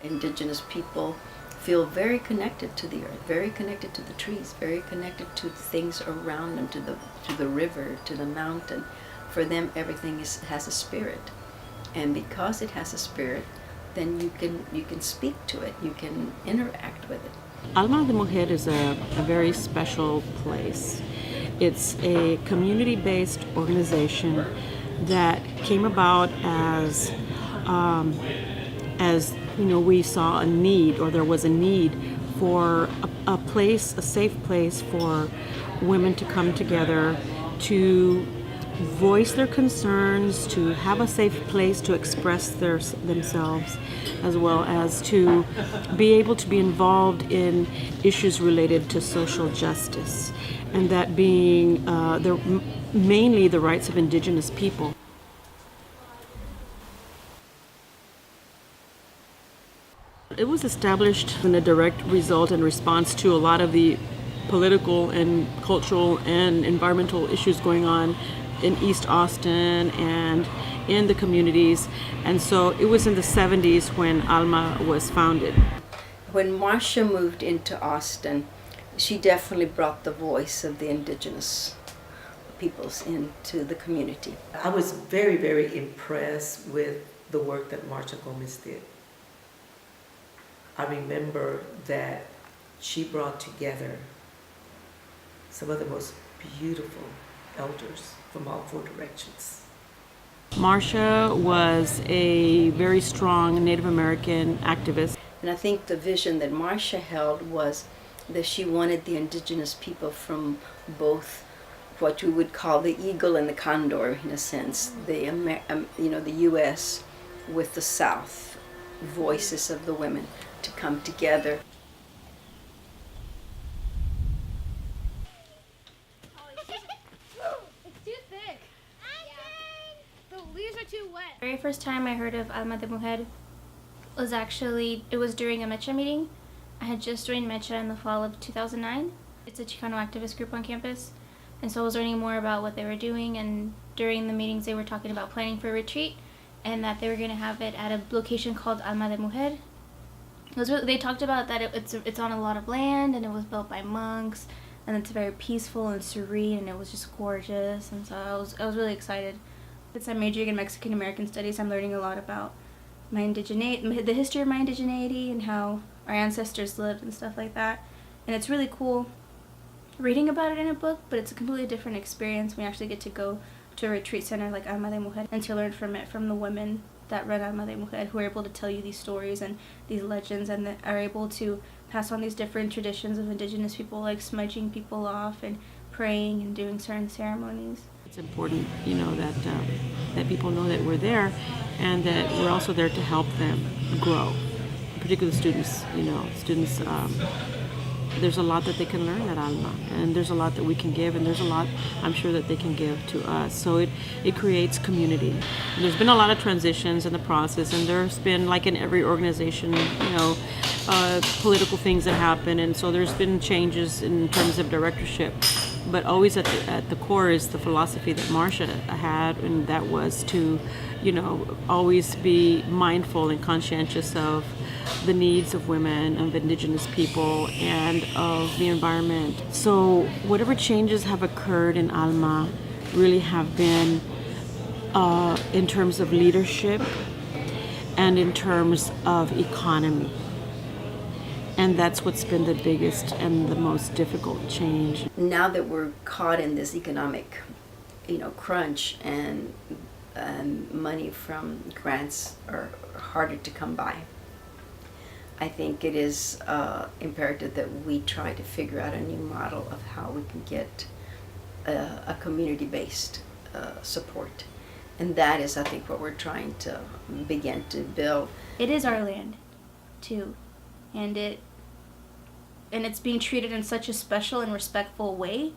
indigenous people feel very connected to the earth, very connected to the trees, very connected to the things around them, to the river, to the mountain. For them, everything has a spirit, and because it has a spirit, then you can speak to it, you can interact with it. Alma de Mujer is a very special place. It's a community-based organization that came about as we saw a need, or there was a need for a place, a safe place for women to come together, to voice their concerns, to have a safe place to express themselves, as well as to be able to be involved in issues related to social justice, and that being mainly the rights of indigenous people. It was established in a direct result and response to a lot of the political and cultural and environmental issues going on in East Austin and in the communities. And so it was in the 70s when Alma was founded. When Marcia moved into Austin, she definitely brought the voice of the indigenous peoples into the community. I was very, very impressed with the work that Marcia Gomez did. I remember that she brought together some of the most beautiful elders from all four directions. Marcia was a very strong Native American activist. And I think the vision that Marcia held was that she wanted the indigenous people from both what you would call the eagle and the condor, in a sense, the U.S. with the South, voices of the women, to come together. The very first time I heard of Alma de Mujer was it was during a Mecha meeting. I had just joined Mecha in the fall of 2009. It's a Chicano activist group on campus, and so I was learning more about what they were doing, and during the meetings they were talking about planning for a retreat, and that they were going to have it at a location called Alma de Mujer. They talked about that it's on a lot of land, and it was built by monks, and it's very peaceful and serene, and it was just gorgeous, and so I was really excited. Since I'm majoring in Mexican American Studies, I'm learning a lot about the history of my indigeneity and how our ancestors lived and stuff like that. And it's really cool reading about it in a book, but it's a completely different experience when you actually get to go to a retreat center like Alma de Mujer and to learn from the women that run Alma de Mujer, who are able to tell you these stories and these legends, and that are able to pass on these different traditions of indigenous people, like smudging people off and praying and doing certain ceremonies. It's important, that people know that we're there, and that we're also there to help them grow, particularly students. There's a lot that they can learn at Alma, and there's a lot that we can give, and there's a lot I'm sure that they can give to us. So it creates community. And there's been a lot of transitions in the process, and there's been, like in every organization, political things that happen, and so there's been changes in terms of directorship. But always at the core is the philosophy that Marcia had, and that was to, always be mindful and conscientious of the needs of women, of indigenous people, and of the environment. So whatever changes have occurred in Alma really have been in terms of leadership and in terms of economy. And that's what's been the biggest and the most difficult change. Now that we're caught in this economic, crunch, and money from grants are harder to come by, I think it is imperative that we try to figure out a new model of how we can get a community-based support. And that is, I think, what we're trying to begin to build. It is our land, too. And it's being treated in such a special and respectful way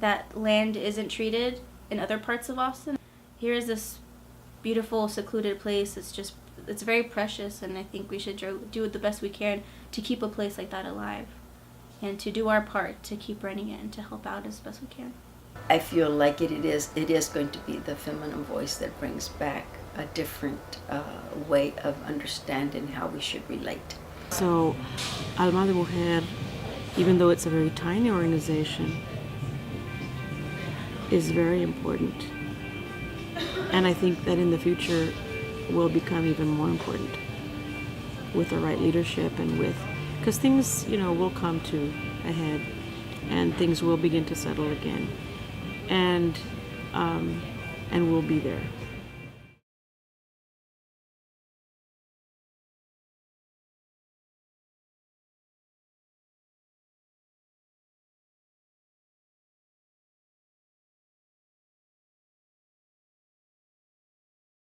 that land isn't treated in other parts of Austin. Here is this beautiful, secluded place. It's very precious, and I think we should do the best we can to keep a place like that alive, and to do our part to keep running it and to help out as best we can. I feel like it is going to be the feminine voice that brings back a different way of understanding how we should relate. So, Alma de Mujer, even though it's a very tiny organization, is very important. And I think that in the future will become even more important with the right leadership and because things, will come to a head and things will begin to settle again. And we'll be there.